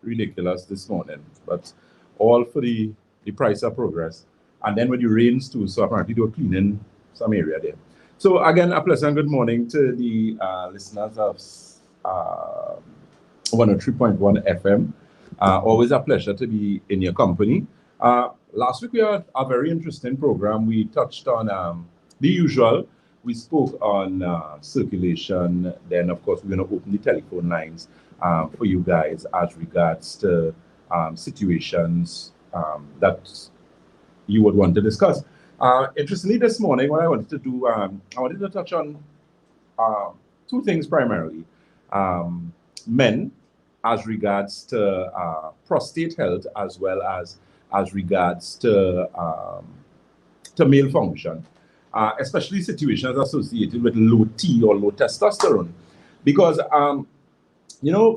ridiculous this morning, but all for the price of progress. And then when it rains too, so apparently they were cleaning some area there. So again, a pleasant good morning to the listeners of uh, 103.1 FM. Always a pleasure to be in your company. Last week we had a very interesting program. We touched on the usual. We spoke on circulation. Then, of course, we're going to open the telephone lines for you guys as regards to situations that you would want to discuss. Interestingly, this morning, what I wanted to do, I wanted to touch on two things primarily. Men, as regards to prostate health, as well as regards to male function, especially situations associated with low T or low testosterone, because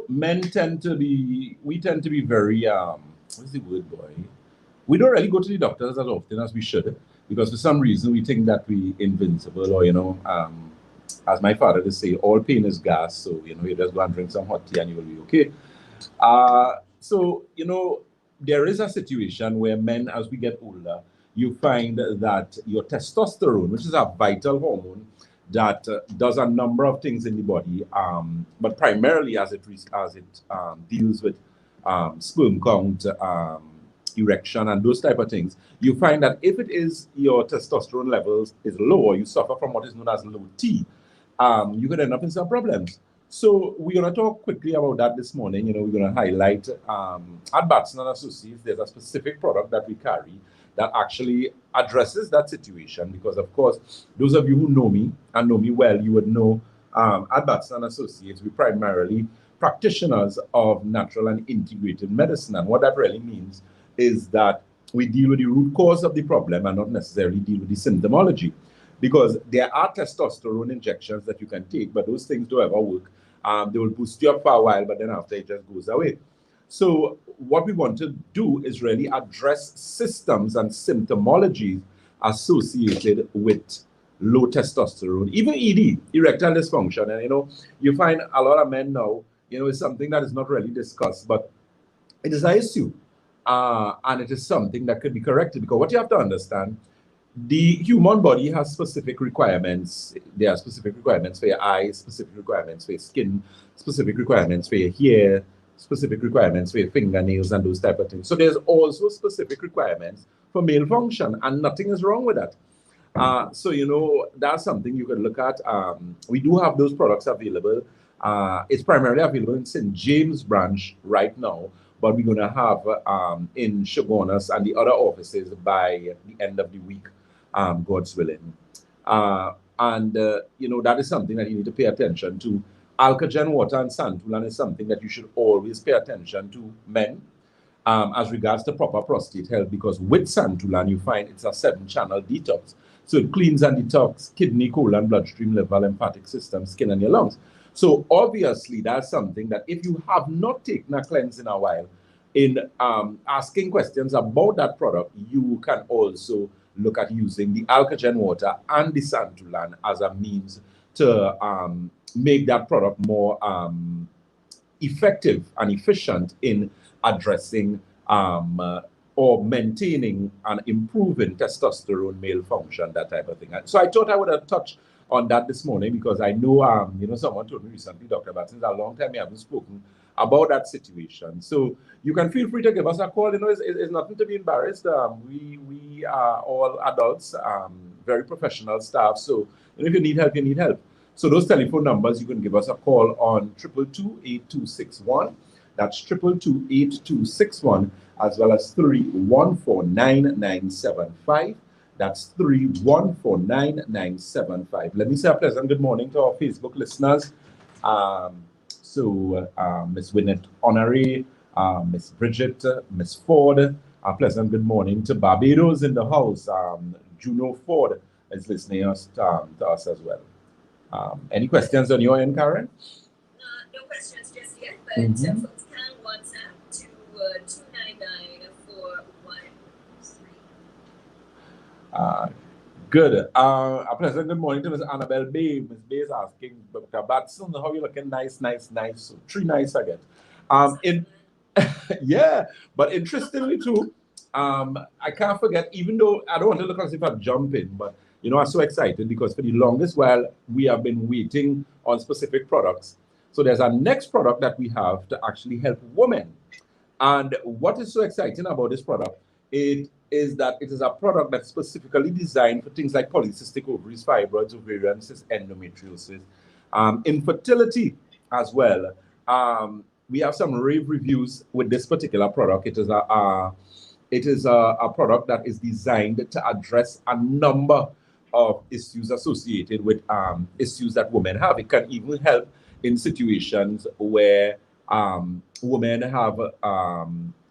men tend to be we tend to be very what's the word, boy? We don't really go to the doctors as often as we should because for some reason we think that we invincible or as my father would say, all pain is gas. So you just go and drink some hot tea and you will be okay. So there is a situation where men, as we get older, you find that your testosterone, which is a vital hormone that does a number of things in the body, but primarily as it deals with sperm count, erection, and those type of things, you find that if it is your testosterone levels is low, or you suffer from what is known as low T, you could end up in some problems. So we're going to talk quickly about that this morning. We're going to highlight at Batson and Associates, there's a specific product that we carry that actually addresses that situation. Because, of course, those of you who know me and know me well, you would know at Batson and Associates, we primarily practitioners of natural and integrated medicine. And what that really means is that we deal with the root cause of the problem and not necessarily deal with the symptomology. Because there are testosterone injections that you can take, but those things don't ever work. They will boost you up for a while, but then after it just goes away. So what we want to do is really address systems and symptomologies associated with low testosterone, even ED, erectile dysfunction. And you find a lot of men now, it's something that is not really discussed, but it is an issue. And it is something that could be corrected, because what you have to understand, the human body has specific requirements. There are specific requirements for your eyes, specific requirements for your skin, specific requirements for your hair, specific requirements for your fingernails, and those type of things. So there's also specific requirements for male function, and nothing is wrong with that. So that's something you can look at. We do have those products available. It's primarily available in St. James branch right now, but we're going to have in Shogunas and the other offices by the end of the week, God's willing. That is something that you need to pay attention to. Alkagen water and Santulan is something that you should always pay attention to, men, as regards to proper prostate health, because with Santulan, you find it's a 7-channel detox. So it cleans and detox kidney, colon, bloodstream, liver, lymphatic system, skin, and your lungs. So obviously, that's something that if you have not taken a cleanse in a while, in asking questions about that product, you can also look at using the Alkagen water and the Santulan as a means to make that product more effective and efficient in addressing or maintaining and improving testosterone, male function, that type of thing. So I thought I would have touched on that this morning, because I know, someone told me recently, Dr. Batson, a long time I haven't spoken about that situation. So you can feel free to give us a call. It's nothing to be embarrassed. We are all adults, very professional staff. So if you need help, you need help. So those telephone numbers, you can give us a call on 222-8261. That's 222-8261, as well as 3149975. That's 3149975. Let me say a pleasant good morning to our Facebook listeners. Miss Winnet Honoré, Miss Bridget, Miss Ford, a pleasant good morning to Barbados in the house. Juno Ford is listening to us as well. Any questions on your end, Karen? No questions just yet, but folks can WhatsApp to 299-4113. Good. A pleasant good morning to Miss Annabelle Bay. Miss Bay is asking Dr. Batson, how you looking? Nice. So 3 nice again. Yeah, but interestingly too, I can't forget, even though I don't want to look as if I'm jumping, but I'm so excited because for the longest while we have been waiting on specific products. So there's a next product that we have to actually help women. And what is so exciting about this product, it is that it is a product that's specifically designed for things like polycystic ovaries, fibroids, ovarian cysts, endometriosis, infertility as well. We have some rave reviews with this particular product. It is a product that is designed to address a number of issues associated with issues that women have. It can even help in situations where women have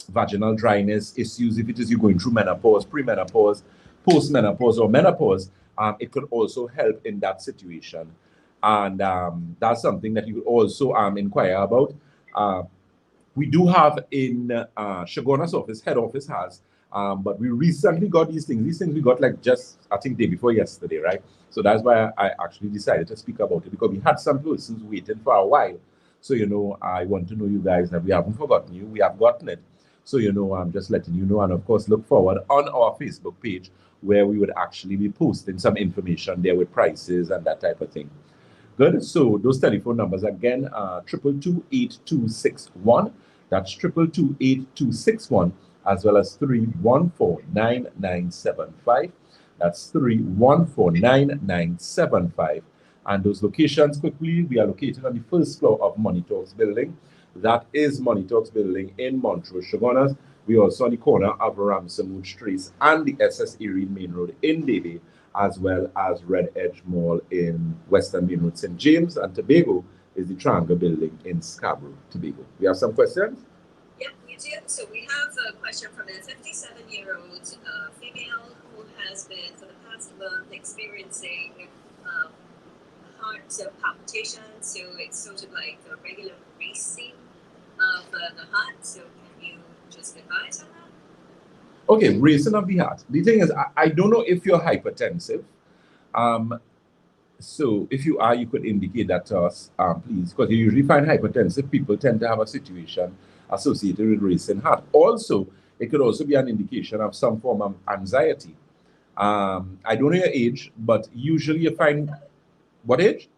vaginal dryness issues. If it is you going through menopause, premenopause, postmenopause, or menopause, it could also help in that situation. And that's something that you would also inquire about. Uh, we do have in Shagona's office, head office has, but we recently got these things. These things we got like just, I think, day before yesterday, right? So that's why I actually decided to speak about it, because we had some persons waiting for a while. So, I want to know you guys that we haven't forgotten you. We have gotten it. So, I'm just letting you know. And of course, look forward on our Facebook page where we would actually be posting some information there with prices and that type of thing. Good. So those telephone numbers again, 222-8261. That's 222-8261, as well as 314-9975. That's 314-9975. And those locations quickly, we are located on the first floor of Money Talks building. That is Money Talks building in Montrose, Shogunas. We also on the corner of Ramsamood Street and the SS Erie Main Road in Davie, as well as Red Edge Mall in Western Main Road, St. James, and Tobago is the Triangle Building in Scarborough, Tobago. We have some questions? Yep, we do. So we have a question from a 57-year-old female who has been for the past month experiencing heart palpitations. So it's sort of like a regular racing of the heart. So can you just advise on that? Okay, racing of the heart. The thing is, I don't know if you're hypertensive. So if you are, you could indicate that to us, please, because you usually find hypertensive people tend to have a situation associated with racing heart. Also, it could also be an indication of some form of anxiety. I don't know your age, but usually you find what age?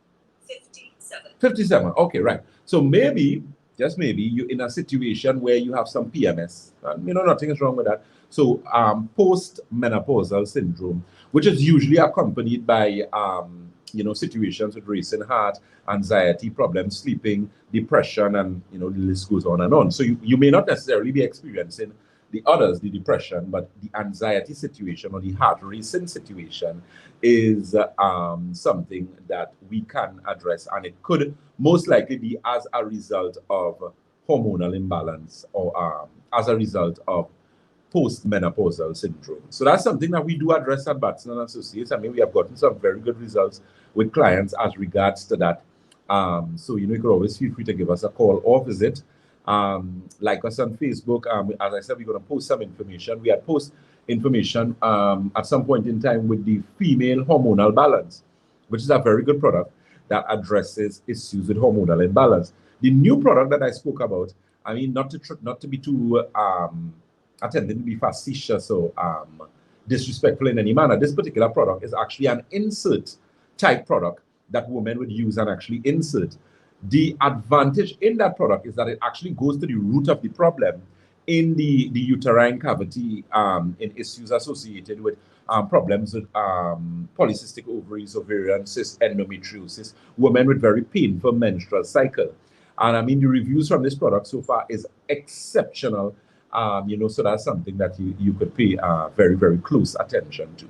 57. 57. Okay, right. So maybe, just maybe, you're in a situation where you have some PMS. Nothing is wrong with that. So post-menopausal syndrome, which is usually accompanied by situations with racing heart, anxiety, problems sleeping, depression, and the list goes on and on. So you may not necessarily be experiencing the others, the depression, but the anxiety situation or the heart racing situation is something that we can address, and it could most likely be as a result of hormonal imbalance or as a result of postmenopausal syndrome. So that's something that we do address at Batson and Associates. I mean, we have gotten some very good results with clients as regards to that. So you could always feel free to give us a call or visit. Like us on Facebook. As I said, we're going to post some information. We had post information at some point in time with the female hormonal balance, which is a very good product that addresses issues with hormonal imbalance. The new product that I spoke about, I mean, not to be too attempting to be facetious or disrespectful in any manner. This particular product is actually an insert type product that women would use and actually insert. The advantage in that product is that it actually goes to the root of the problem in the uterine cavity, in issues associated with problems with polycystic ovaries, ovarian cysts, endometriosis, women with very painful menstrual cycle. And I mean, the reviews from this product so far is exceptional. So that's something that you could pay very, very close attention to.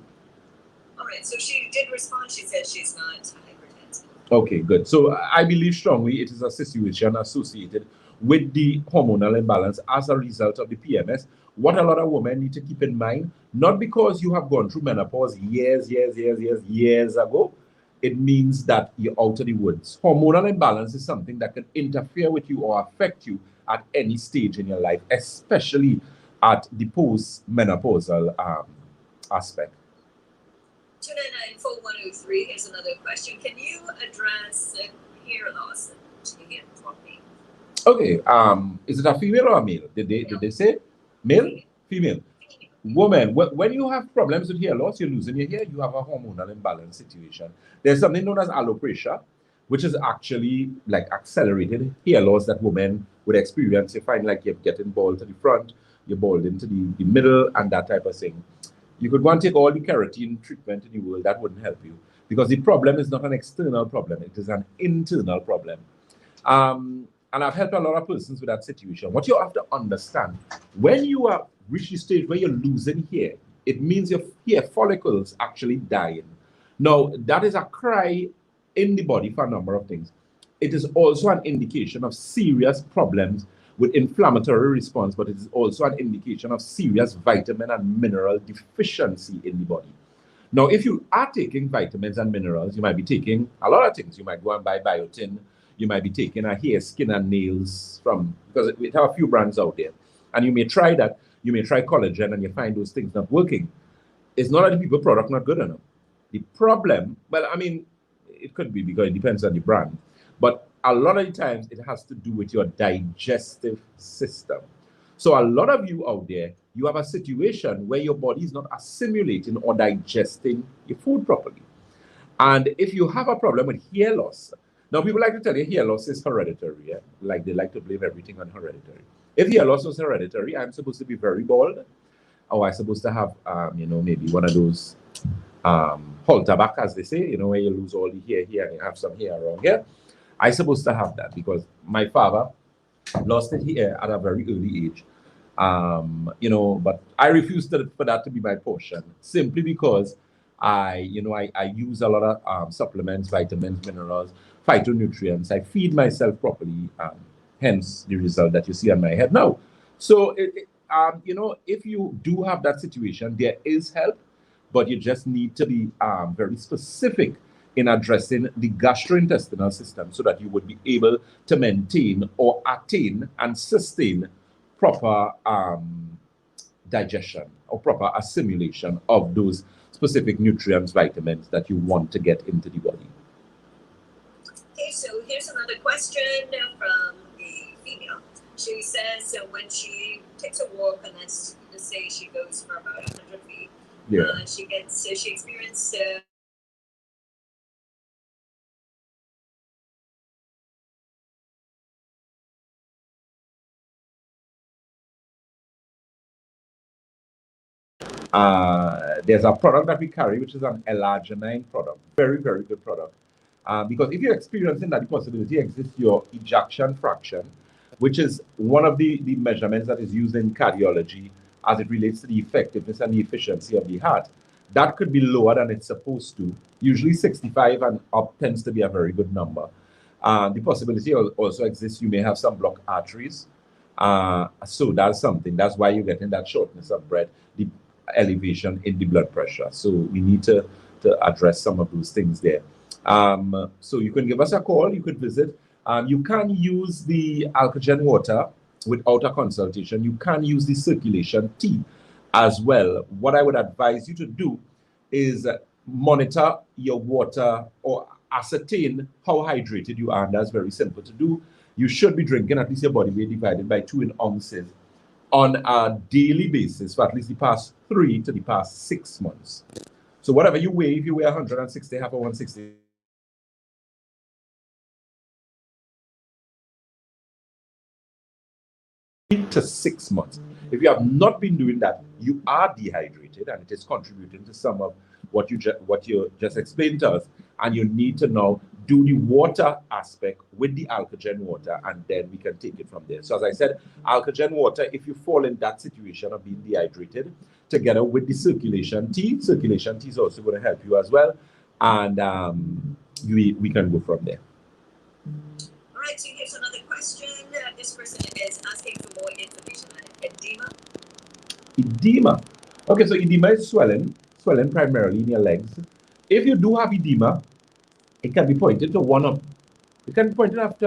All right, so she did respond. She said she's not hypertensive. Okay, good. So I believe strongly it is a situation associated with the hormonal imbalance as a result of the PMS. What a lot of women need to keep in mind, not because you have gone through menopause years ago, it means that you're out of the woods. Hormonal imbalance is something that can interfere with you or affect you at any stage in your life, especially at the post-menopausal aspect. 299-4103, here's another question. Can you address hair loss and again dropping? Okay. Is it a female or a male? Did they say male? Female. Woman, when you have problems with hair loss, you're losing your hair, you have a hormonal imbalance situation. There's something known as alopecia, which is actually like accelerated hair loss that women would experience. You find like you're getting bald to the front, you're bald into the middle, and that type of thing. You could go and take all the keratin treatment in the world, that wouldn't help you because the problem is not an external problem, it is an internal problem. And I've helped a lot of persons with that situation. What you have to understand, when you are reach the stage where you're losing hair, it means your hair follicles actually dying. Now, that is a cry in the body for a number of things. It is also an indication of serious problems with inflammatory response, but it is also an indication of serious vitamin and mineral deficiency in the body. Now, if you are taking vitamins and minerals, you might be taking a lot of things. You might go and buy biotin. You might be taking a hair, skin, and nails from, because we have a few brands out there. And you may try that. You may try collagen and you find those things not working. It's not that the people product not good enough. The problem, well, I mean, it could be because it depends on the brand. But a lot of the times it has to do with your digestive system. So a lot of you out there, you have a situation where your body is not assimilating or digesting your food properly. And if you have a problem with hair loss, now people like to tell you hair loss is hereditary. Yeah? Like they like to blame everything on hereditary. If hair loss was hereditary, I'm supposed to be very bald, or I'm supposed to have, maybe one of those halter back, as they say, where you lose all the hair here and you have some hair around here. I'm supposed to have that because my father lost his hair at a very early age. But I refuse for that to be my portion simply because I use a lot of supplements, vitamins, minerals, phytonutrients. I feed myself properly, hence the result that you see on my head now. So, if you do have that situation, there is help, but you just need to be very specific in addressing the gastrointestinal system so that you would be able to maintain or attain and sustain proper digestion or proper assimilation of those specific nutrients, vitamins that you want to get into the body. Okay, so here's another question from a female. She says when she takes a walk, and let's say she goes for about 100 feet, she experiences there's a product that we carry, which is an L-arginine product. Very, very good product. Because if you're experiencing that, the possibility exists your ejection fraction, which is one of the measurements that is used in cardiology as it relates to the effectiveness and the efficiency of the heart. That could be lower than it's supposed to. Usually 65 and up tends to be a very good number. The possibility also exists you may have some blocked arteries. So that's something. That's why you're getting that shortness of breath, the elevation in the blood pressure. So we need to address some of those things there. So you can give us a call. You could visit. You can use the alkagen water without a consultation. You can use the circulation tea as well. What I would advise you to do is monitor your water or ascertain how hydrated you are. And that's very simple to do. You should be drinking at least your body weight divided by 2 in ounces on a daily basis for at least the past 3 to the past 6 months. So whatever you weigh, if you weigh 160, half of 160, to 6 months. If you have not been doing that, you are dehydrated, and it is contributing to some of what you just explained to us. And you need to now do the water aspect with the alkagen water, and then we can take it from there. So as I said, alkagen water, if you fall in that situation of being dehydrated, together with the circulation tea is also going to help you as well, and we can go from there. All right, so here's another question. This person is asking for more information on edema. Edema. Okay, so edema is swelling primarily in your legs. If you do have edema, it can be pointed to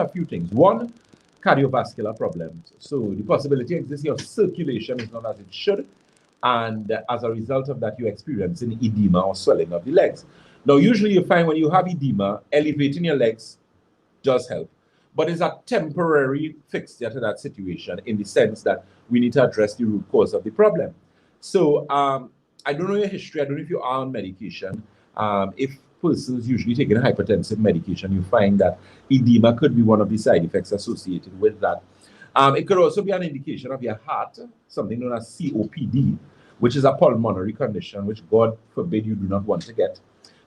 a few things. One, cardiovascular problems. So the possibility exists your circulation is not as it should, and as a result of that, you're experiencing edema or swelling of the legs. Now, usually you find when you have edema, elevating your legs does help. but it's a temporary fixture to that situation in the sense that we need to address the root cause of the problem. So I don't know your history. I don't know if you are on medication. If persons usually taking hypertensive medication, you find that edema could be one of the side effects associated with that. It could also be an indication of your heart, something known as COPD, which is a pulmonary condition, which God forbid you do not want to get,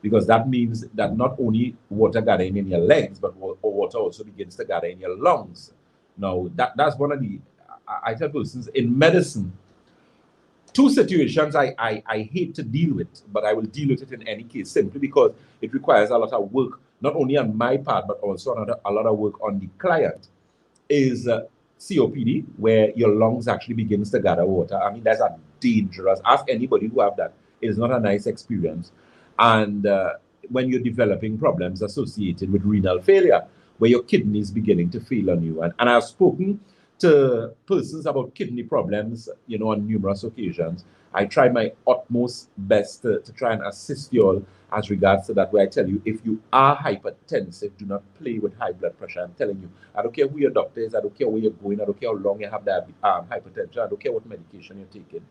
because that means that not only water gathering in your legs, but water also begins to gather in your lungs. Now, that's one of the, I tell persons in medicine, two situations I hate to deal with, but I will deal with it in any case simply because it requires a lot of work, not only on my part, but also a lot of work on the client, is COPD, where your lungs actually begins to gather water. I mean, that's a dangerous, ask anybody who have that. It is not a nice experience. And when you're developing problems associated with renal failure, where your kidney is beginning to fail on you. And I've spoken to persons about kidney problems, you know, on numerous occasions. I try my utmost best to try and assist you all as regards to that, where I tell you, if you are hypertensive, do not play with high blood pressure. I'm telling you, I don't care who your doctor is, I don't care where you're going, I don't care how long you have that hypertension, I don't care what medication you're taking.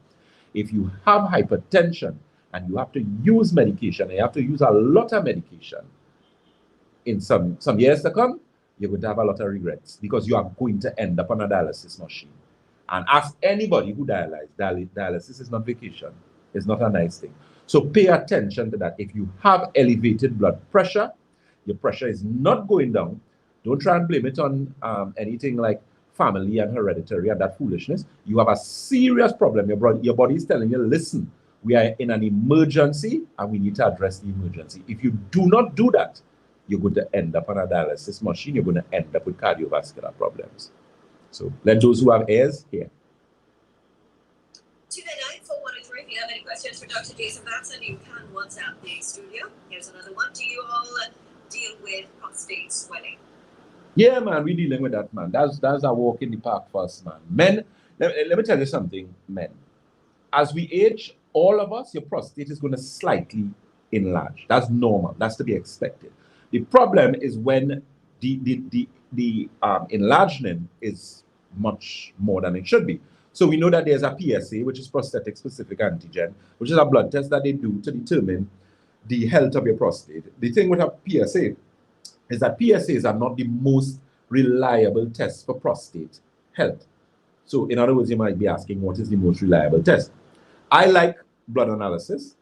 If you have hypertension and you have to use medication, and you have to use a lot of medication, in some years to come, you're going to have a lot of regrets because you are going to end up on a dialysis machine. And ask anybody who dialysis is not vacation. It's not a nice thing. So pay attention to that. If you have elevated blood pressure, your pressure is not going down, don't try and blame it on anything like family and hereditary and that foolishness. You have a serious problem. Your body is telling you, listen, we are in an emergency and we need to address the emergency. If you do not do that, you're going to end up on a dialysis machine. You're going to end up with cardiovascular problems. So let those who have ears hear. 299-413. If you have any questions for Dr. Jason Batson, you can WhatsApp the studio. Here's another one. Do you all deal with prostate swelling? Yeah, man, we're dealing with that, man. That's a walk in the park for us, man. Men, let me tell you something, men. As we age, all of us, your prostate is going to slightly enlarge. That's normal. That's to be expected. The problem is when the enlargement is much more than it should be. So we know that there's a PSA, which is prosthetic specific antigen, which is a blood test that they do to determine the health of your prostate. The thing with a PSA is that PSAs are not the most reliable test for prostate health. So in other words, you might be asking, what is the most reliable test? I like blood analysis,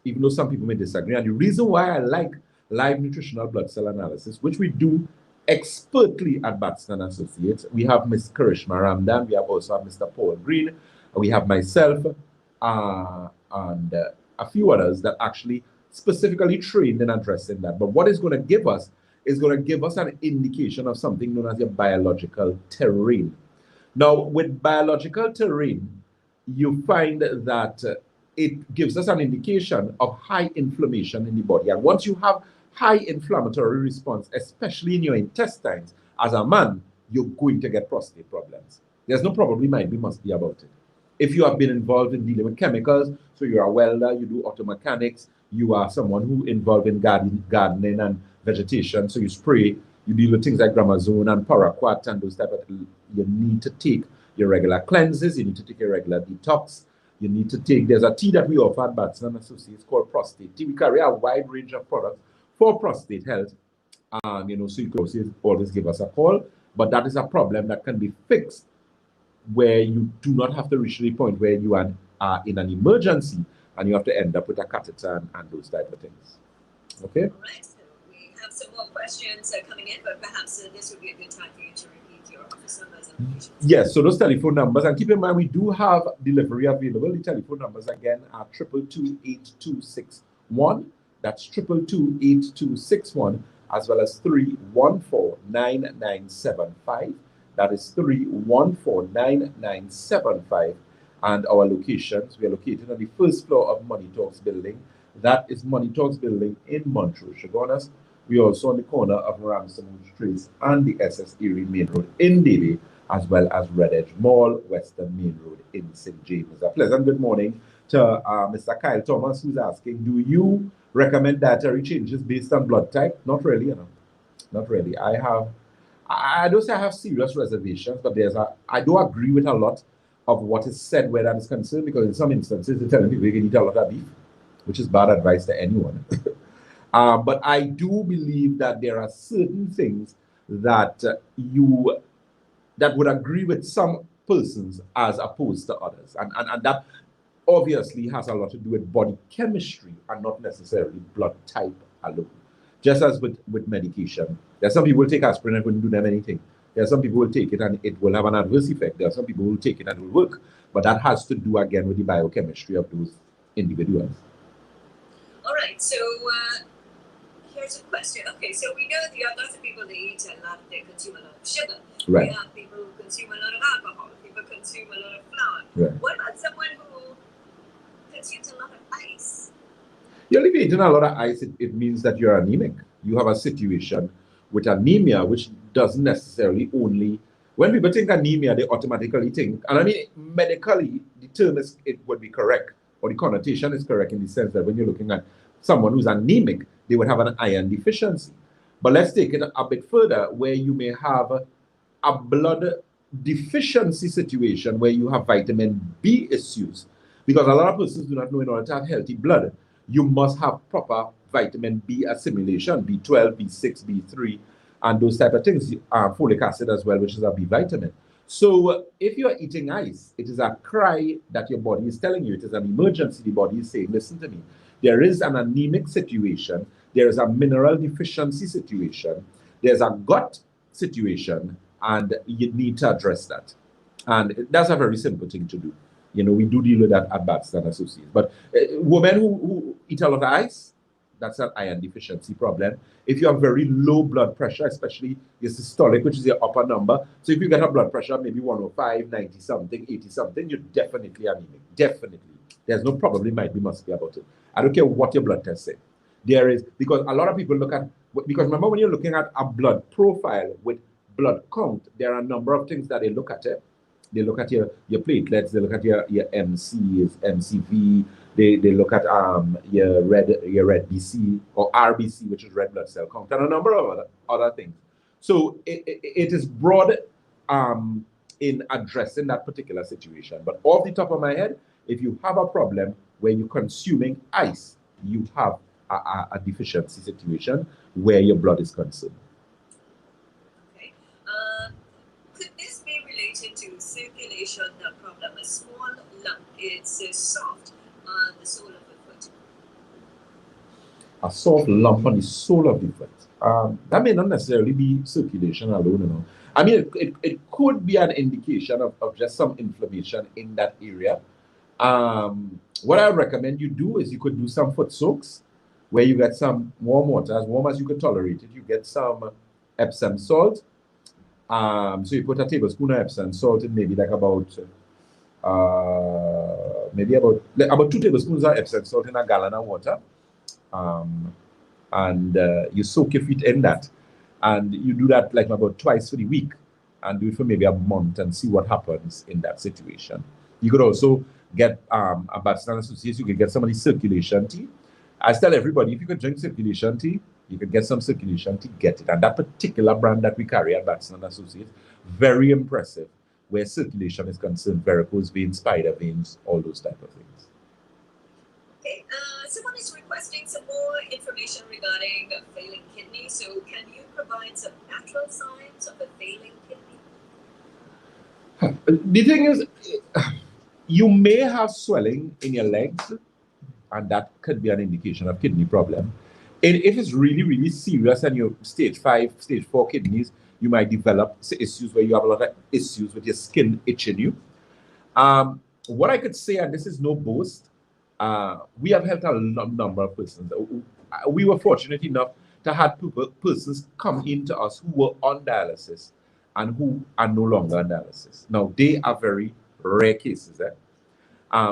even though some people may disagree. And the reason why I like live nutritional blood cell analysis, which we do expertly at Batson and Associates. We have Ms. Karishma Ramdan, we have also have Mr. Paul Green, we have myself, and a few others that actually specifically trained in addressing that. But what it's going to give us is going to give us an indication of something known as your biological terrain. Now, with biological terrain, you find that it gives us an indication of high inflammation in the body. And once you have high inflammatory response, especially in your intestines, as a man, you're going to get prostate problems. There's no probably, might be, must be about it. If you have been involved in dealing with chemicals, so you're a welder, you do auto mechanics, you are someone who involved in gardening and vegetation, so you spray, you deal with things like gramazone and paraquat and those type of things, you need to take your regular cleanses, you need to take your regular detox, you need to take, there's a tea that we offer at Batson & Associates called prostate tea. We carry a wide range of products for prostate health, so you can always give us a call, but that is a problem that can be fixed where you do not have to reach the point where you are in an emergency and you have to end up with a catheter and those type of things. Okay? All right, so we have some more questions coming in, but perhaps this would be a good time for you to repeat your office numbers and locations. Yes, so those telephone numbers, and keep in mind we do have delivery available. The telephone numbers again are 222-8261. That's 222-8261, as well as 314-9975. That is 314-9975. And our locations, we are located on the first floor of Money Talks building. That is Money Talks building in Montrose, Chaguanas. We are also on the corner of Ramsden Trace and the SS Erie Main Road in Davie, as well as Red Edge Mall, Western Main Road in St. James. A pleasant good morning to Mr. Kyle Thomas, who's asking, do you recommend dietary changes based on blood type? Not really, Not really. I I don't say I have serious reservations, but I do agree with a lot of what is said where that is concerned, because in some instances, they're telling people you can eat a lot of beef, which is bad advice to anyone. But I do believe that there are certain things that that would agree with some persons as opposed to others. And that obviously has a lot to do with body chemistry and not necessarily blood type alone. Just as with medication, there are some people who take aspirin and wouldn't do them anything. There are some people who will take it and it will have an adverse effect. There are some people who will take it and it will work. But that has to do again with the biochemistry of those individuals. All right, so here's a question. Okay, so we know there are lots of people that eat a lot, they consume a lot of sugar. Right. We have people who consume a lot of alcohol, people consume a lot of flour. Right. What about someone who consumes a lot of ice? You're eating a lot of ice, it means that you're anemic. You have a situation with anemia, which doesn't necessarily only, when people think anemia, they automatically think, and I mean, medically, the term it would be correct, or the connotation is correct in the sense that when you're looking at someone who's anemic, they would have an iron deficiency. But let's take it a bit further, where you may have a blood deficiency situation where you have vitamin B issues. Because a lot of persons do not know, in order to have healthy blood, you must have proper vitamin B assimilation, B12, B6, B3, and those type of things, folic acid as well, which is a B vitamin. So if you're eating ice, it is a cry that your body is telling you. It is an emergency. The body is saying, listen to me. There is an anemic situation. There is a mineral deficiency situation. There's a gut situation, and you need to address that. And that's a very simple thing to do. You know, we do deal with that at Batson Associates. But women who eat a lot of ice, that's an iron deficiency problem. If you have very low blood pressure, especially your systolic, which is your upper number, so if you get a blood pressure maybe 105, 90 something, 80 something, you're definitely anemic. Definitely. There's no probably might be must be about it. I don't care what your blood test say. There is, because a lot of people look at, because remember when you're looking at a blood profile with blood count, there are a number of things that they look at it. They look at your platelets, they look at your MCs, MCV, they look at your red BC or RBC, which is red blood cell count, and a number of other things. So it is broad in addressing that particular situation. But off the top of my head, if you have a problem where you're consuming ice, you have a deficiency situation where your blood is concerned. Okay. Could this be related to circulation problem? A small lump, it's soft on the sole of the foot. A soft lump on the sole of the foot. That may not necessarily be circulation alone, you know. I mean, it could be an indication of just some inflammation in that area. What I recommend you do is you could do some foot soaks where you get some warm water, as warm as you could tolerate it. You get some Epsom salt. So you put a tablespoon of Epsom salt in, maybe like about 2 tablespoons of Epsom salt in a gallon of water. And you soak your feet in that. And you do that like about twice for the week, and do it for maybe a month and see what happens in that situation. You could also get a Batson Associates. You could get some of the circulation tea. I tell everybody, if you could drink circulation tea, you could get some circulation tea, get it. And that particular brand that we carry at Batson Associates, very impressive where circulation is concerned, varicose veins, spider veins, all those type of things. Okay, someone is requesting some more information regarding a failing kidney. So can you provide some natural signs of a failing kidney? The thing is, you may have swelling in your legs, and that could be an indication of kidney problem. And if it's really, really serious and you're stage 5, stage 4 kidneys, you might develop issues where you have a lot of issues with your skin itching you. What I could say, and this is no boast, we have helped a number of persons. We were fortunate enough to have persons come into us who were on dialysis and who are no longer on dialysis. Now, they are very rare cases.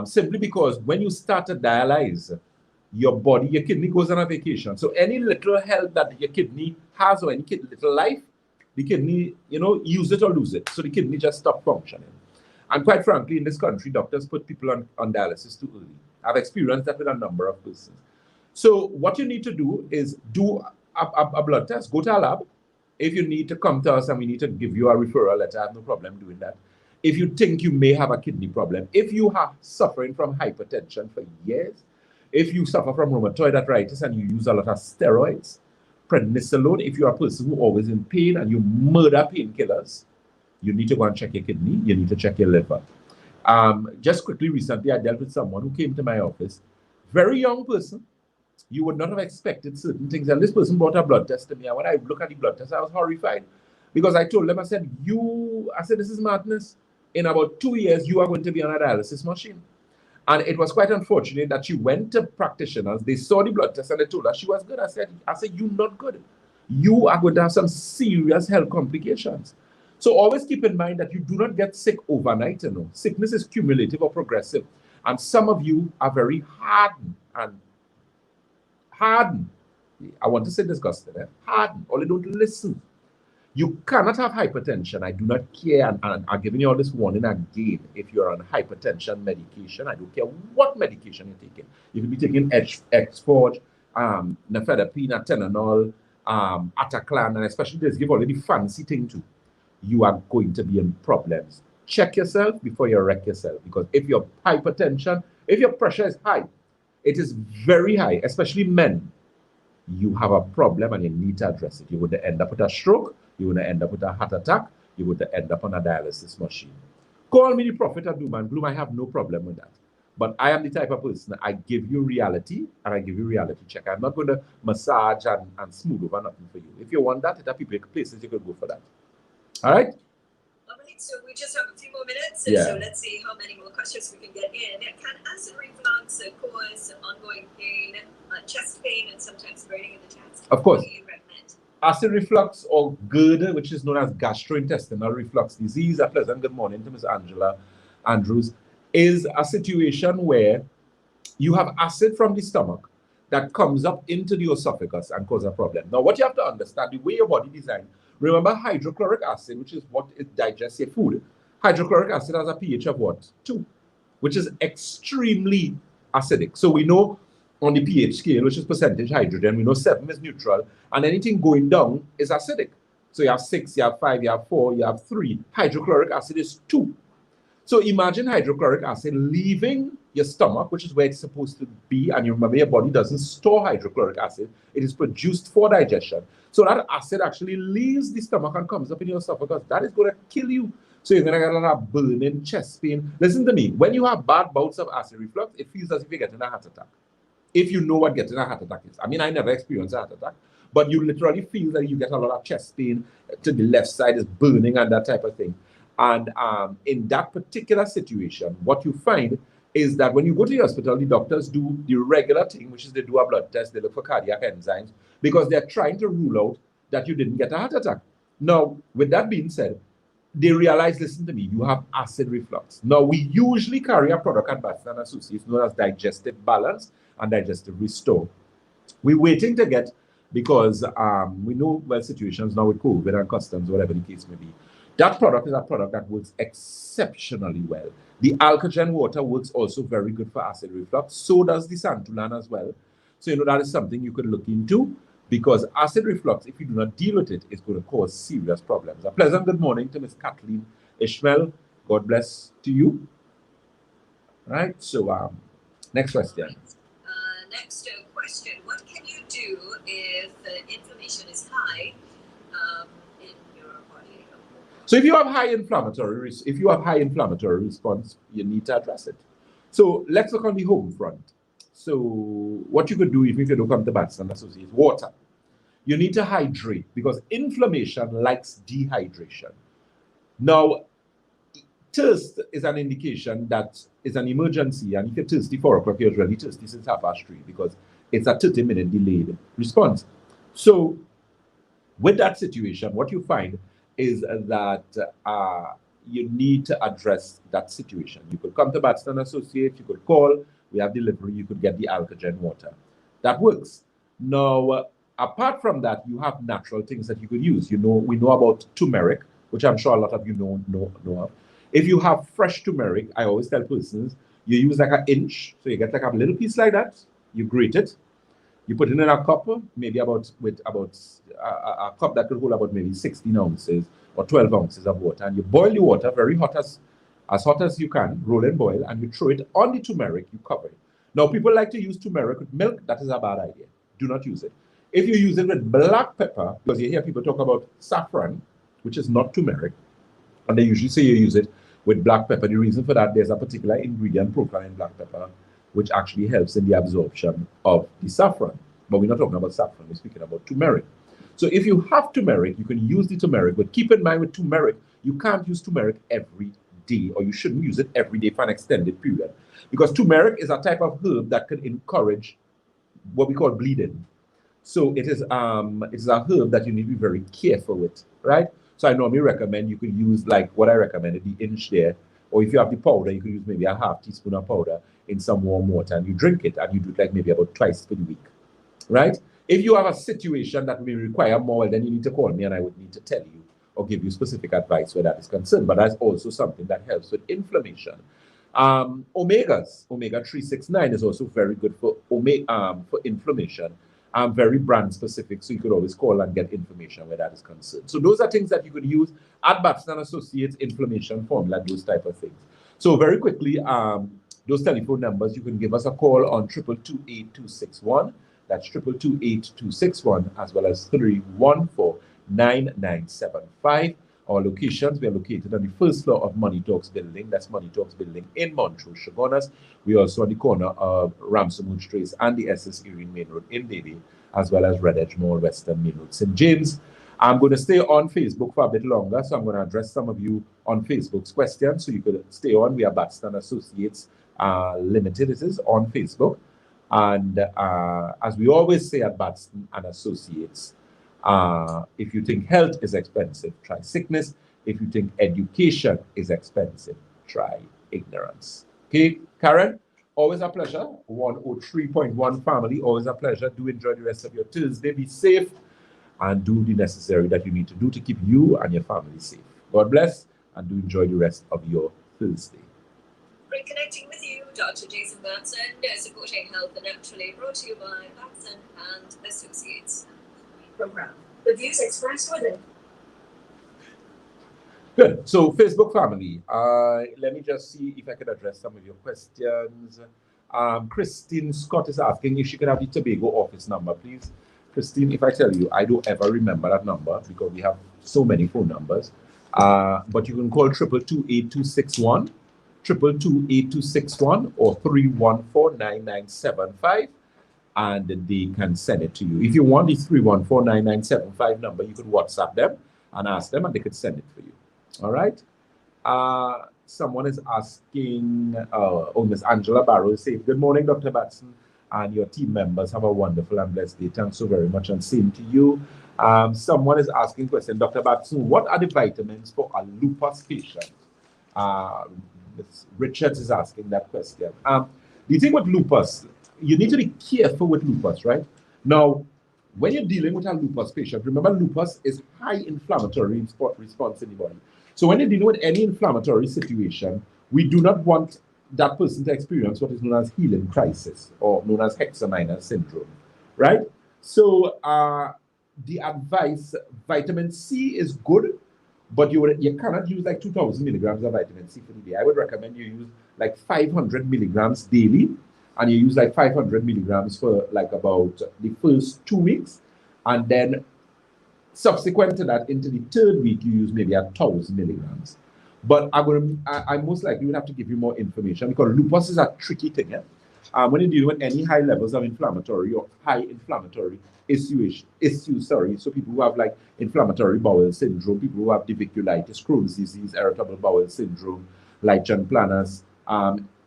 Simply because when you start to dialyze, your body, your kidney goes on a vacation. So any little help that your kidney has or any little life, the kidney, use it or lose it. So the kidney just stops functioning. And quite frankly, in this country, doctors put people on dialysis too early. I've experienced that with a number of persons. So what you need to do is do a blood test. Go to a lab. If you need to come to us and we need to give you a referral letter, I have no problem doing that. If you think you may have a kidney problem, if you are suffering from hypertension for years, if you suffer from rheumatoid arthritis and you use a lot of steroids, prednisolone, if you're a person who always in pain and you murder painkillers, you need to go and check your kidney, you need to check your liver. Just quickly, recently I dealt with someone who came to my office, very young person. You would not have expected certain things. And this person brought a blood test to me. And when I look at the blood test, I was horrified. Because I told them, I said, this is madness. In about 2 years, you are going to be on a dialysis machine. And it was quite unfortunate that she went to practitioners. They saw the blood test and they told her she was good. I said, you're not good. You are going to have some serious health complications. So always keep in mind that you do not get sick overnight. Sickness is cumulative or progressive. And some of you are very hardened. I want to say disgusted. Hardened. Or they don't listen. You cannot have hypertension. I do not care. And I'm giving you all this warning again. If you're on hypertension medication, I don't care what medication you're taking. You could be taking X-Forge, nifedipine, atenolol, Ataclan, and especially this give already fancy thing too. You are going to be in problems. Check yourself before you wreck yourself. Because if your hypertension, if your pressure is high, it is very high, especially men, you have a problem and you need to address it. You would end up with a stroke, you would end up with a heart attack, you would end up on a dialysis machine. Call me the prophet of doom and gloom, I have no problem with that. But I am the type of person, I give you reality and I give you reality check. I'm not going to massage and smooth over nothing for you. If you want that, there are places you could go for that. All right? All right, so we just have a few more minutes, Yeah. So let's see how many more questions we can get in. Can acid reflux cause ongoing pain, chest pain, and sometimes burning in the chest? Of course. What do you recommend? Acid reflux or GERD, which is known as gastrointestinal reflux disease, a pleasant good morning to Ms. Angela Andrews, is a situation where you have acid from the stomach that comes up into the esophagus and causes a problem. Now, what you have to understand, the way your body designed, remember hydrochloric acid, which is what it digests your food. Hydrochloric acid has a pH of what? 2, which is extremely acidic. So we know on the pH scale, which is percentage hydrogen, we know 7 is neutral, and anything going down is acidic. So you have 6, you have 5, you have 4, you have 3. Hydrochloric acid is 2. So imagine hydrochloric acid leaving your stomach, which is where it's supposed to be, and you remember your body doesn't store hydrochloric acid. It is produced for digestion. So that acid actually leaves the stomach and comes up in your esophagus. That is going to kill you. So you're going to get a lot of burning, chest pain. Listen to me. When you have bad bouts of acid reflux, it feels as if you're getting a heart attack. If you know what getting a heart attack is. I mean, I never experienced a heart attack, but you literally feel that you get a lot of chest pain to the left side is burning and that type of thing. And in that particular situation, what you find is that when you go to the hospital, the doctors do the regular thing, which is they do a blood test, they look for cardiac enzymes, because they're trying to rule out that you didn't get a heart attack. Now, with that being said, they realize, listen to me, you have acid reflux. Now, we usually carry a product at Batson & Associates known as Digestive Balance and Digestive Restore. We're waiting to get, because we know, well, situations now with COVID and customs, whatever the case may be. That product is a product that works exceptionally well. The Alkagen water works also very good for acid reflux. So does the Santulan as well. So, that is something you could look into, because acid reflux, if you do not deal with it, is going to cause serious problems. A pleasant good morning to Ms. Kathleen Ishmael. God bless to you. All right, so next question. Next question. What can you do if inflammation is high in your body? So if you have high inflammatory response, you need to address it. So let's look on the home front. So what you could do if you don't come to Batson & Associates, water. You need to hydrate, because inflammation likes dehydration. Now, thirst is an indication that it's an emergency, and if you're thirsty 4 o'clock, you're really thirsty since 3:30, because it's a 30-minute delayed response. So with that situation, what you find is that you need to address that situation. You could come to Batson & Associates, you could call, we have delivery, you could get the Alkagen water. That works. Now, apart from that, you have natural things that you could use. We know about turmeric, which I'm sure a lot of you know of. If you have fresh turmeric, I always tell persons, you use like 1 inch. So you get like a little piece like that, you grate it, You put it in a cup, maybe about a cup that could hold about maybe 16 ounces or 12 ounces of water, and you boil the water very hot, as hot as you can, roll and boil, and you throw it on the turmeric, you cover it. Now, people like to use turmeric with milk. That is a bad idea. Do not use it. If you use it with black pepper, because you hear people talk about saffron, which is not turmeric, and they usually say you use it with black pepper. The reason for that, there's a particular ingredient, protein in black pepper, which actually helps in the absorption of the saffron. But we're not talking about saffron, we're speaking about turmeric. So if you have turmeric, you can use the turmeric, but keep in mind with turmeric, you can't use turmeric every day, or you shouldn't use it every day for an extended period. Because turmeric is a type of herb that can encourage what we call bleeding. So it is a herb that you need to be very careful with, right? So I normally recommend you could use like what I recommended, the inch there, or if you have the powder, you could use maybe a half teaspoon of powder in some warm water, and you drink it, and you do it like maybe about twice for the week, right? If you have a situation that may require more, then you need to call me, and I would need to tell you or give you specific advice where that is concerned. But that's also something that helps with inflammation. Omegas, omega 369 is also very good for inflammation. Very brand specific, so you could always call and get information where that is concerned. So those are things that you could use at Batson Associates inflammation formula, those type of things. So very quickly, those telephone numbers, you can give us a call on 2228261. That's 2228261, as well as 3149975. Our locations, we are located on the first floor of Money Talks building. That's Money Talks building in Montrose, Chaguanas. We are also on the corner of Ramsey Trace and the SS Erin Main Road in Davie, as well as Red Edge Mall, Western Main Road, St. James. I'm going to stay on Facebook for a bit longer, so I'm going to address some of you on Facebook's questions, so you could stay on. We are Batson Associates Limited. It is on Facebook. And as we always say at Batson and Associates, if you think health is expensive, try sickness. If you think education is expensive, try ignorance. Okay, Karen, always a pleasure. 103.1 family, always a pleasure. Do enjoy the rest of your Tuesday. Be safe and do the necessary that you need to do to keep you and your family safe. God bless, and do enjoy the rest of your Thursday. Great connecting with you, Dr. Jason Batson, supporting health naturally, brought to you by Batson and Associates. Program. The views expressed within. Good. So, Facebook family, let me just see if I can address some of your questions. Christine Scott is asking if she could have the Tobago office number, please. Christine, if I tell you, I don't ever remember that number because we have so many phone numbers. But you can call 2228261, 2228261, or 3149975. And they can send it to you. If you want the 3149975 number, you could WhatsApp them and ask them, and they could send it for you. All right. Someone is asking, Miss Angela Barrow is saying, good morning, Dr. Batson, and your team members. Have a wonderful and blessed day. Thanks so very much, and same to you. Someone is asking question, Dr. Batson, what are the vitamins for a lupus patient? Ms. Richards is asking that question. The thing with lupus, you need to be careful with lupus, right? Now, when you're dealing with a lupus patient, remember lupus is high inflammatory response in the body. So when you're dealing with any inflammatory situation, we do not want that person to experience what is known as healing crisis, or known as hexaminer syndrome, right? So the advice, vitamin C is good, but you cannot use like 2,000 milligrams of vitamin C for the day. I would recommend you use like 500 milligrams daily, and you use like 500 milligrams for like about the first 2 weeks, and then subsequent to that, into the third week, you use maybe 1,000 milligrams. But I most likely will have to give you more information, because lupus is a tricky thing. Yeah? When you deal with any high levels of inflammatory or high inflammatory issues, so people who have like inflammatory bowel syndrome, people who have diverticulitis, Crohn's disease, irritable bowel syndrome, lichen planus,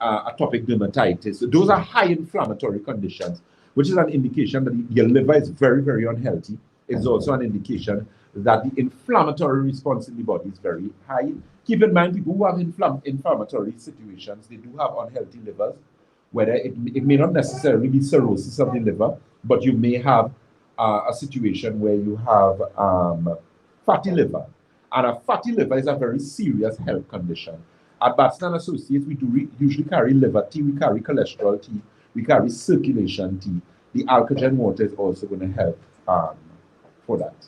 atopic dermatitis. Those are high inflammatory conditions, which is an indication that your liver is very, very unhealthy. It's also an indication that the inflammatory response in the body is very high. Keep in mind, people who have inflammatory situations, they do have unhealthy livers, whether it may not necessarily be cirrhosis of the liver, but you may have a situation where you have fatty liver. And a fatty liver is a very serious health condition. At Batson & Associates, we do usually carry liver tea, we carry cholesterol tea, we carry circulation tea. the alkagen water is also going to help for that.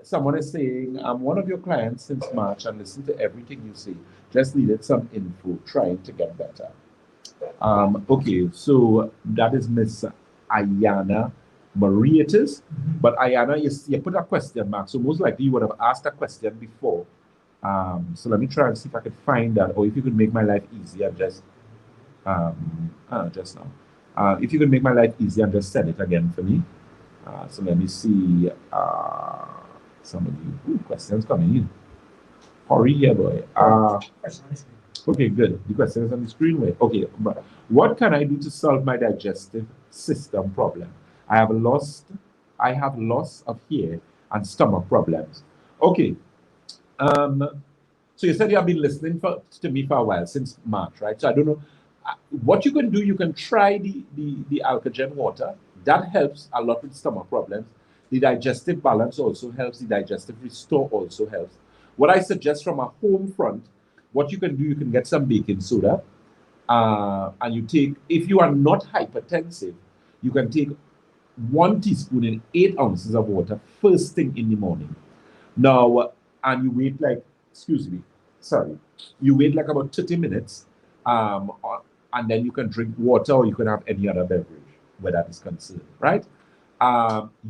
Someone is saying, I'm one of your clients since March and listen to everything you say. Just needed some info, trying to get better. Okay, so that is Miss Ayana Marie it is. But Ayana, you put a question mark, so most likely you would have asked a question before. So let me try and see if I could find that, or if you could make my life easier just now. If you could make my life easier, just send it again for me. So let me see some of you questions coming in. Hurry here, boy. Okay, good. The question is on the screen. Wait. Okay, but what can I do to solve my digestive system problem? I have loss of hair and stomach problems. Okay. So you said you have been listening to me for a while, since March, right? So I don't know. What you can do, you can try the alkagen water. That helps a lot with stomach problems. The digestive balance also helps. The digestive restore also helps. What I suggest from a home front, what you can do, you can get some baking soda, and you take, if you are not hypertensive, you can take 1 teaspoon in 8 ounces of water first thing in the morning. Now, and you wait like, you wait like about 30 minutes, and then you can drink water, or you can have any other beverage where that is concerned, right?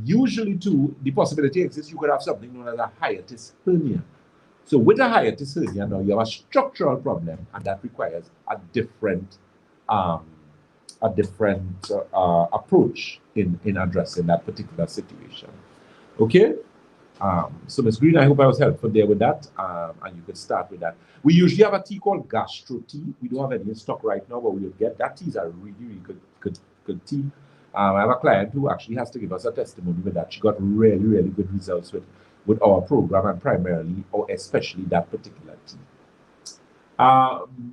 Usually, too, the possibility exists you could have something known as a hiatus hernia. So with a hiatus hernia, now you have a structural problem, and that requires a different approach in addressing that particular situation. Okay? So Ms. Green, I hope I was helpful there with that, and you could start with that. We usually have a tea called gastro tea. We don't have any in stock right now, but we'll get that. Teas are really, really good tea. I have a client who actually has to give us a testimony with that. She got really, really good results with our program, and primarily or especially that particular tea.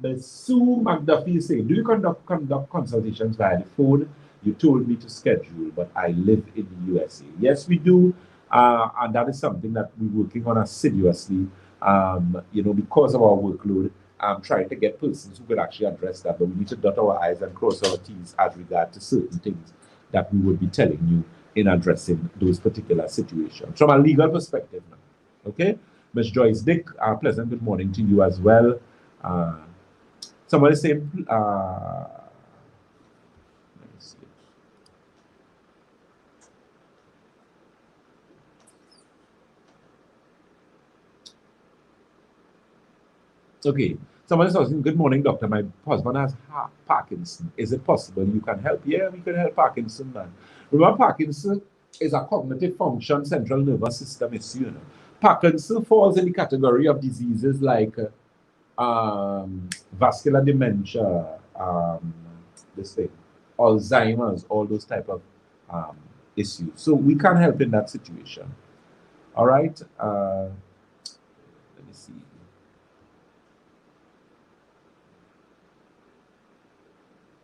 Ms. Sue McDuffie is saying, do you conduct consultations via the phone? You told me to schedule, but I live in the USA. Yes, we do. And that is something that we're working on assiduously, because of our workload, trying to get persons who could actually address that. But we need to dot our I's and cross our T's as regard to certain things that we would be telling you in addressing those particular situations from a legal perspective now. Okay? Ms. Joyce Dick, pleasant good morning to you as well. Someone is saying, let me see. Okay, someone is asking, good morning, doctor. My husband has Parkinson. Is it possible you can help? Yeah, we can help Parkinson, man. Remember, Parkinson is a cognitive function central nervous system issue. Parkinson falls in the category of diseases like vascular dementia, Alzheimer's, all those type of issues. So we can help in that situation. All right. Let me see.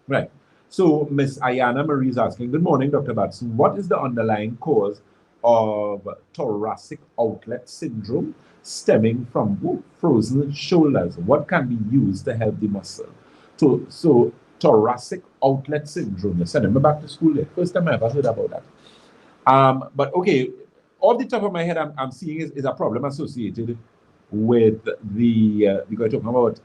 Right. So Miss Ayana Marie is asking, good morning, Dr. Batson. What is the underlying cause of thoracic outlet syndrome stemming from frozen shoulders? What can be used to help the muscle? So thoracic outlet syndrome. You're sending me back to school there. First time I ever heard about that. But okay, off the top of my head, I'm seeing is a problem associated with the because we're talking about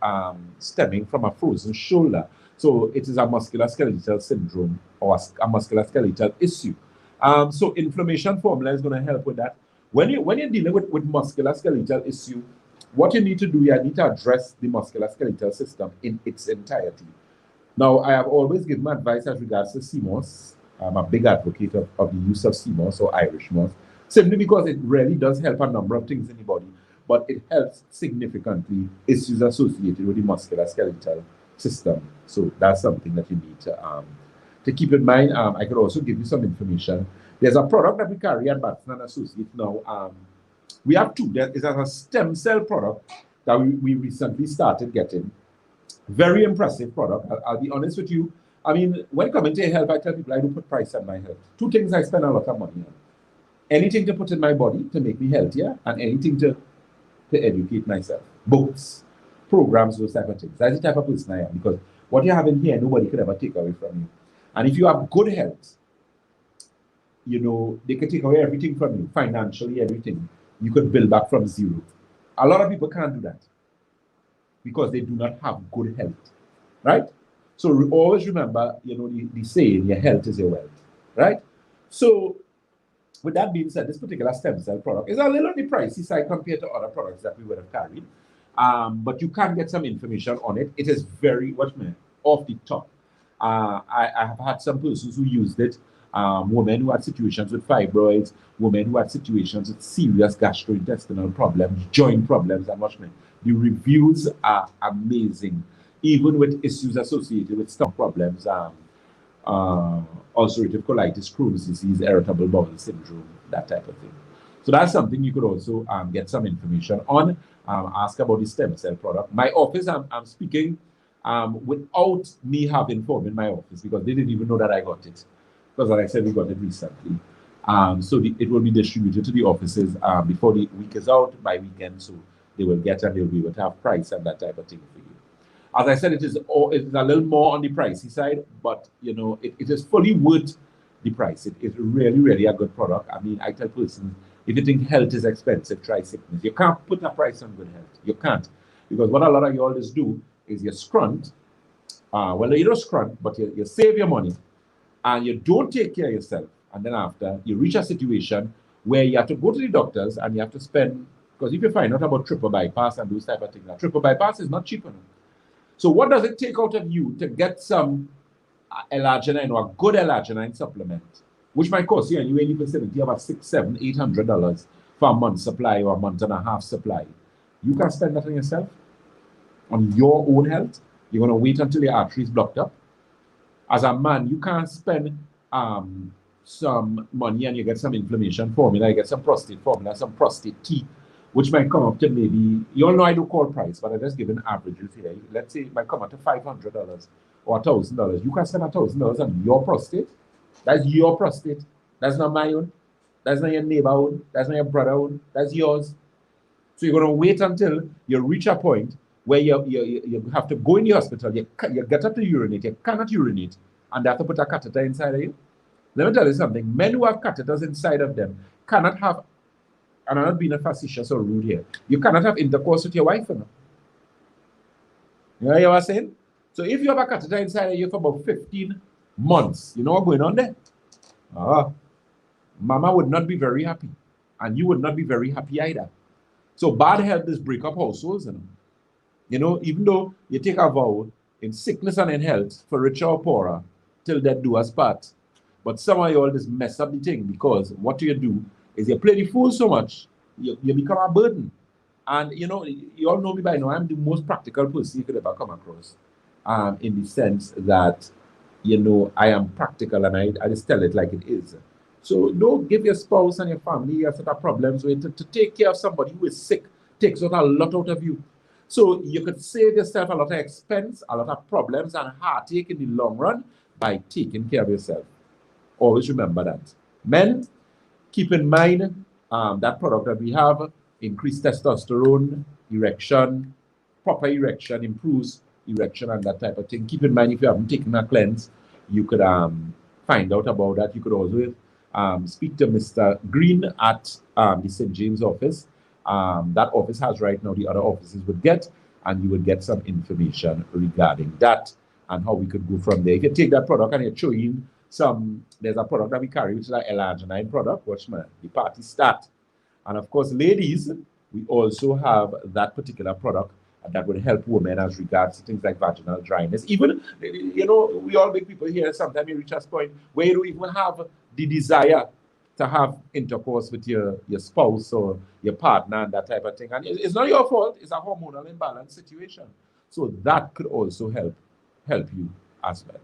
stemming from a frozen shoulder. So it is a musculoskeletal syndrome or a musculoskeletal issue. So inflammation formula is going to help with that. When you're dealing with musculoskeletal issue, what you need to do, you need to address the musculoskeletal system in its entirety. Now, I have always given advice as regards to CMOS. I'm a big advocate of the use of CMOS or Irish moss, simply because it really does help a number of things in the body, but it helps significantly issues associated with the musculoskeletal system. So that's something that you need to keep in mind. I could also give you some information. There's a product that we carry at Batson & Associates now. We have two. There is a stem cell product that we recently started getting. Very impressive product. I'll be honest with you. I mean, when coming to health, I tell people I don't put price on my health. Two things I spend a lot of money on. Anything to put in my body to make me healthier, and anything to educate myself. Books, programs, those type of things. That's the type of person I am, because what you have in here, nobody could ever take away from you. And if you have good health, you know, they can take away everything from you, financially, everything. You could build back from zero. A lot of people can't do that because they do not have good health, right? So always remember, you know, the saying, your health is your wealth, right? So with that being said, this particular stem cell product is a little on the pricey side compared to other products that we would have carried. But you can get some information on it. It is very, off the top. I have had some persons who used it, women who had situations with fibroids, women who had situations with serious gastrointestinal problems, joint problems, and much more. The reviews are amazing, even with issues associated with stomach problems, ulcerative colitis, Crohn's disease, irritable bowel syndrome, that type of thing. So that's something you could also get some information on. Ask about the stem cell product. My office, I'm speaking without me having form in my office because they didn't even know that I got it. Because like I said, we got it recently. So it will be distributed to the offices before the week is out, by weekend, so they will get and they'll be able to have price and that type of thing for you. As I said, it is a little more on the pricey side, but you know, it is fully worth the price. It is really, really a good product. I mean, I tell persons, if you think health is expensive, try sickness. You can't put a price on good health. You can't. Because what a lot of you always do is you scrunt. Well, you don't scrunt, but you save your money and you don't take care of yourself. And then after, you reach a situation where you have to go to the doctors and you have to spend, because if you find out about triple bypass and those type of things, triple bypass is not cheap enough. So what does it take out of you to get some L-arginine or a good L-arginine supplement, which might cost you anywhere in the vicinity of about $600, $700, $800 for a month's supply or a month and a half supply? You can spend that on yourself, on your own health. You're going to wait until your arteries blocked up. As a man, you can't spend some money and you get some inflammation formula, you get some prostate formula, some prostate tea, which might come up to maybe, you all know I do call price, but I just give an averages here. Let's say it might come up to $500 or $1,000. You can spend $1,000 on your prostate. That's your prostate. That's not my own. That's not your neighbor own. That's not your brother own. That's yours. So you're going to wait until you reach a point where you have to go in the hospital. You get up to urinate. You cannot urinate. And they have to put a catheter inside of you. Let me tell you something. Men who have catheters inside of them cannot have, and I'm not being a facetious or rude here, you cannot have intercourse with your wife. You know what I was saying? So if you have a catheter inside of you for about 15 months, you know what's going on there? Mama would not be very happy. And you would not be very happy either. So bad health is break up households. You know, even though you take a vow in sickness and in health, for richer or poorer, till death do us part. But somehow you all just mess up the thing, because what you do is you play the fool so much, you become a burden. And you know, you all know me by now, I'm the most practical person you could ever come across. In the sense that, you know, I am practical and I just tell it like it is. So don't give your spouse and your family a set of problems with to take care of somebody who is sick takes out a lot out of you. So you could save yourself a lot of expense, a lot of problems and heartache in the long run by taking care of yourself. Always remember that. Men, keep in mind that product that we have, increased testosterone, erection, proper erection, improves erection and that type of thing. Keep in mind, if you haven't taken a cleanse, you could find out about that. You could also speak to Mr. Green at the St. James office. That office has right now, the other offices would get, and you would get some information regarding that and how we could go from there. If you take that product and you're showing there's a product that we carry, which is an L-arginine product, watch man, the party start. And of course, ladies, we also have that particular product that would help women as regards to things like vaginal dryness. Even, you know, we all big people here, sometimes you reach a point where you don't even have the desire to have intercourse with your spouse or your partner and that type of thing. And it's not your fault, it's a hormonal imbalance situation. So that could also help you as well.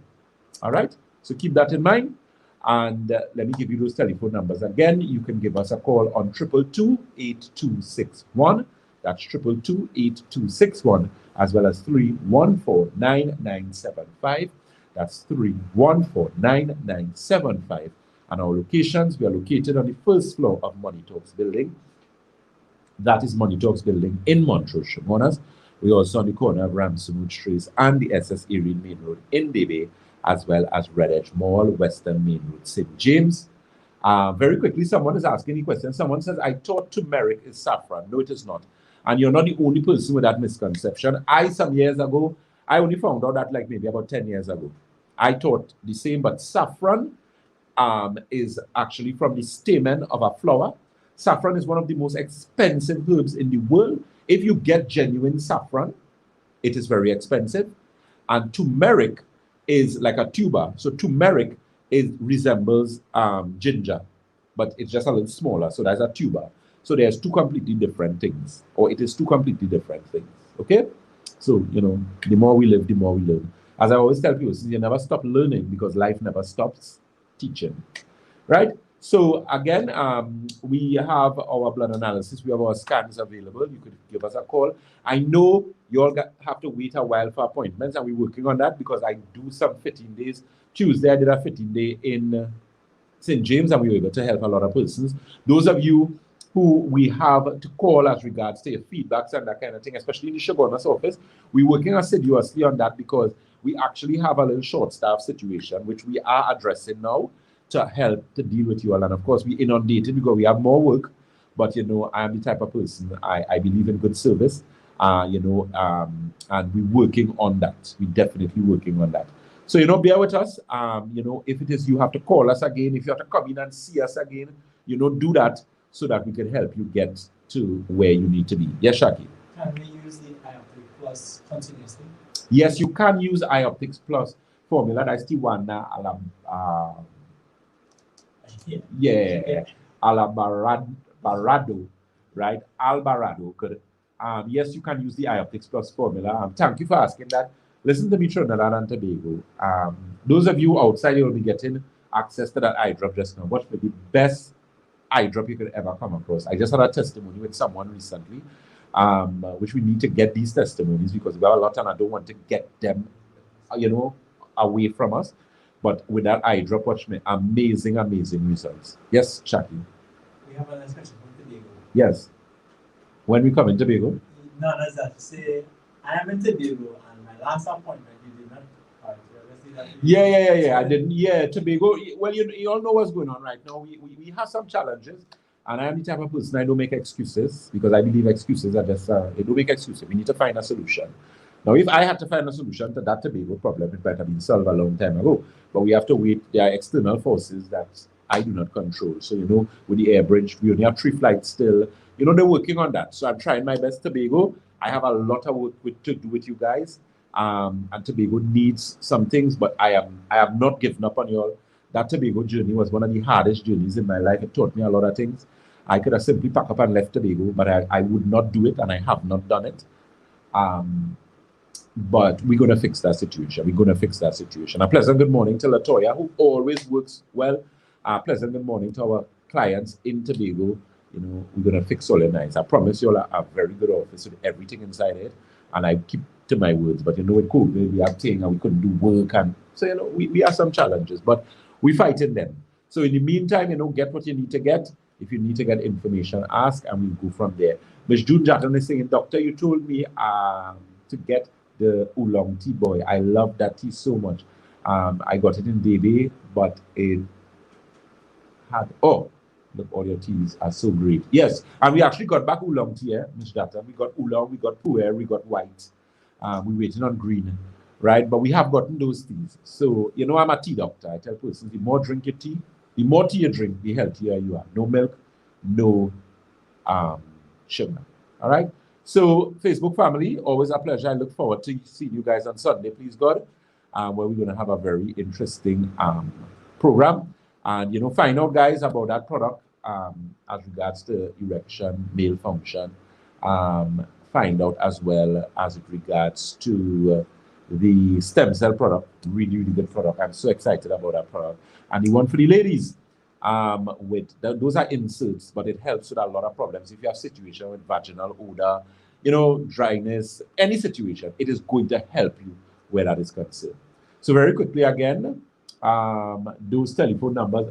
All right? So keep that in mind. And let me give you those telephone numbers again. You can give us a call on 222-8261. That's 222-8261, as well as 314-9975. That's 314-9975. And our locations, we are located on the first floor of Money Talks building. That is Money Talks building in Montrose, Shimonas. We're also on the corner of Ramsonwood Trace and the SS Erin Main Road in Debe. as well as Red Edge Mall, Western Main Road, St. James. Very quickly, someone is asking a question. Someone says, I thought turmeric is saffron. No, it is not. And you're not the only person with that misconception. Some years ago, I only found out that like maybe about 10 years ago. I thought the same, but saffron is actually from the stamen of a flower. Saffron is one of the most expensive herbs in the world. If you get genuine saffron, it is very expensive. And turmeric is like a tuber. So turmeric resembles ginger, but it's just a little smaller. So that's a tuber. So there's two completely different things, or it is two completely different things. Okay? So, you know, the more we live, the more we learn. As I always tell people, you never stop learning because life never stops teaching. Right? So again, we have our blood analysis. We have our scans available. You could give us a call. I know you all have to wait a while for appointments, and we're working on that because I do some fitting days. Tuesday, I did a fitting day in St. James, and we were able to help a lot of persons. Those of you who we have to call as regards to your feedbacks and that kind of thing, especially in the Shoguna's office, we're working assiduously on that because we actually have a little short staff situation, which we are addressing now to help to deal with you all. And of course, we inundated because we have more work. But, you know, I am the type of person, I believe in good service, you know, and we're working on that. We're definitely working on that. So, you know, bear with us. You know, if it is you have to call us again, if you have to come in and see us again, you know, do that so that we can help you get to where you need to be. Yes, Shaki? Can we use the iOptic Plus continuously? Yes, you can use iOptics Plus formula. That's the one Alvarado, right? Alvarado. Good. Yes, you can use the iOptics Plus formula. Thank you for asking that. Listen to me, Trinidad and Tobago. Those of you outside, you will be getting access to that eye drop just now. What's the best eye drop you could ever come across? I just had a testimony with someone recently, which we need to get these testimonies because we have a lot and I don't want to get them, you know, away from us. But with that eye drop, watch me, amazing, amazing results. Yes, Shaki? We have a nice question from Tobago. Yes. When we come in Tobago? No, that's that. Say, I am in Tobago and my last appointment, you did not. Yeah. I didn't. Yeah, Tobago. Well, you all know what's going on right now. We have some challenges, and I am the type of person I don't make excuses because I believe excuses are just they don't make excuses. We need to find a solution. Now, if I had to find a solution to that Tobago problem, it might have been solved a long time ago. But we have to wait. There are external forces that I do not control. So, you know, with the air bridge, we only have 3 flights still. You know, they're working on that. So I'm trying my best, Tobago. I have a lot of work to do with you guys. And Tobago needs some things, but I have not given up on you all. That Tobago journey was one of the hardest journeys in my life. It taught me a lot of things. I could have simply packed up and left Tobago, but I would not do it, and I have not done it. But we're going to fix that situation. We're going to fix that situation. A pleasant good morning to Latoya, who always works well. A pleasant good morning to our clients in Tobago. You know, we're going to fix all the nights. I promise you all a very good office with everything inside it. And I keep to my words. But, you know, with COVID, we have things and we couldn't do work. And so, you know, we have some challenges, but we're fighting them. So in the meantime, you know, get what you need to get. If you need to get information, ask, and we'll go from there. Ms. June Jatton is saying, Doctor, you told me to get the oolong tea boy. I love that tea so much. I got it in Debe, but it had, oh, look, all your teas are so great. Yes, and we actually got back oolong tea, Ms. Jatton. We got oolong, we got puer, we got white. We're waiting on green, right? But we have gotten those teas. So, you know, I'm a tea doctor. I tell persons, the more drink your tea, the more tea you drink, the healthier you are. No milk, no sugar. All right? So, Facebook family, always a pleasure. I look forward to seeing you guys on Sunday, please God, where we're going to have a very interesting program. And, you know, find out, guys, about that product as regards to erection, male function. Find out as well as it regards to the stem cell product. Really, really good product. I'm so excited about that product. And the one for the ladies, those are inserts, but it helps with a lot of problems. If you have situation with vaginal odor, you know, dryness, any situation, it is going to help you where that is concerned. So very quickly again, those telephone numbers.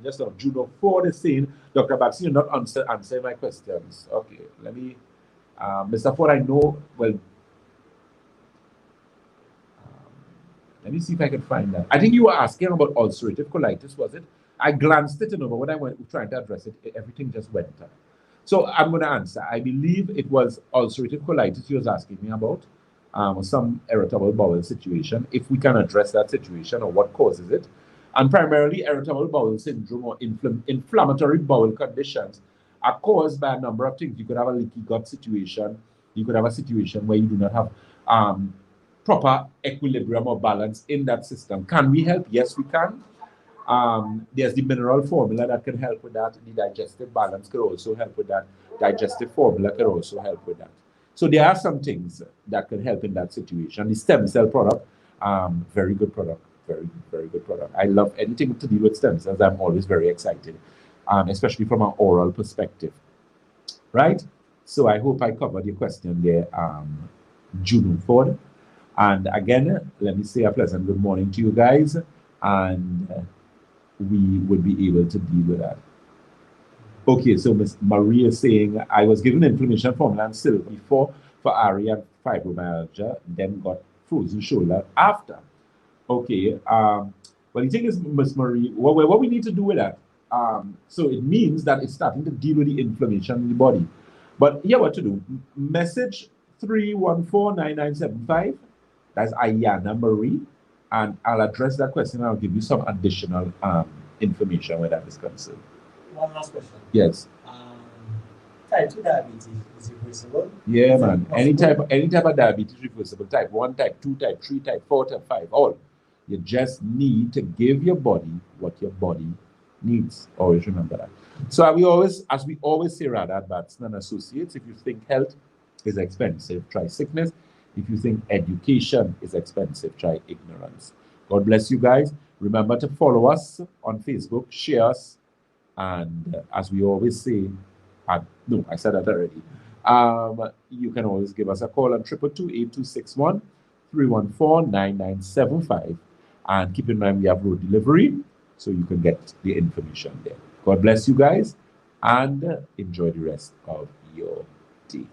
Just on Juno Ford is saying, Dr. Baxi, you're not answering my questions. Okay, let me. Mr. Ford, I know, well, Let me see if I can find that. I think you were asking about ulcerative colitis, was it? I glanced it over. When I went trying to address it, everything just went up. So I'm going to answer. I believe it was ulcerative colitis you was asking me about, some irritable bowel situation, if we can address that situation or what causes it. And primarily irritable bowel syndrome or inflammatory bowel conditions are caused by a number of things. You could have a leaky gut situation. You could have a situation where you do not have proper equilibrium or balance in that system. Can we help? Yes, we can. There's the mineral formula that can help with that. The digestive balance could also help with that. Digestive formula could also help with that. So there are some things that can help in that situation. The stem cell product, very good product. Very, very good product. I love anything to do with stem cells. I'm always very excited, especially from an oral perspective. Right? So I hope I covered your question there, Juno Ford. And again, let me say a pleasant good morning to you guys. And we will be able to deal with that. Okay, so Miss Maria is saying, I was given inflammation formula and silver before for ARI and fibromyalgia, then got frozen shoulder after. Okay, well, the thing is, Miss Marie, what we need to do with that, so it means that it's starting to deal with the inflammation in the body. But here, what to do? Message 3149975. That's Ayana Marie, and I'll address that question. And I'll give you some additional information where that is concerned. One last question. Yes. Type 2 diabetes is reversible? Yeah, man. Any type of diabetes reversible. Type 1, type 2, type 3, type 4, type 5, all. You just need to give your body what your body needs. Always remember that. So as we always say, rather, at Batson and Associates, if you think health is expensive, try sickness. If you think education is expensive, try ignorance. God bless you guys. Remember to follow us on Facebook, share us, and as we always say, no, I said that already. You can always give us a call on 222-8261, 314-9975. And keep in mind, we have road delivery, so you can get the information there. God bless you guys, and enjoy the rest of your day.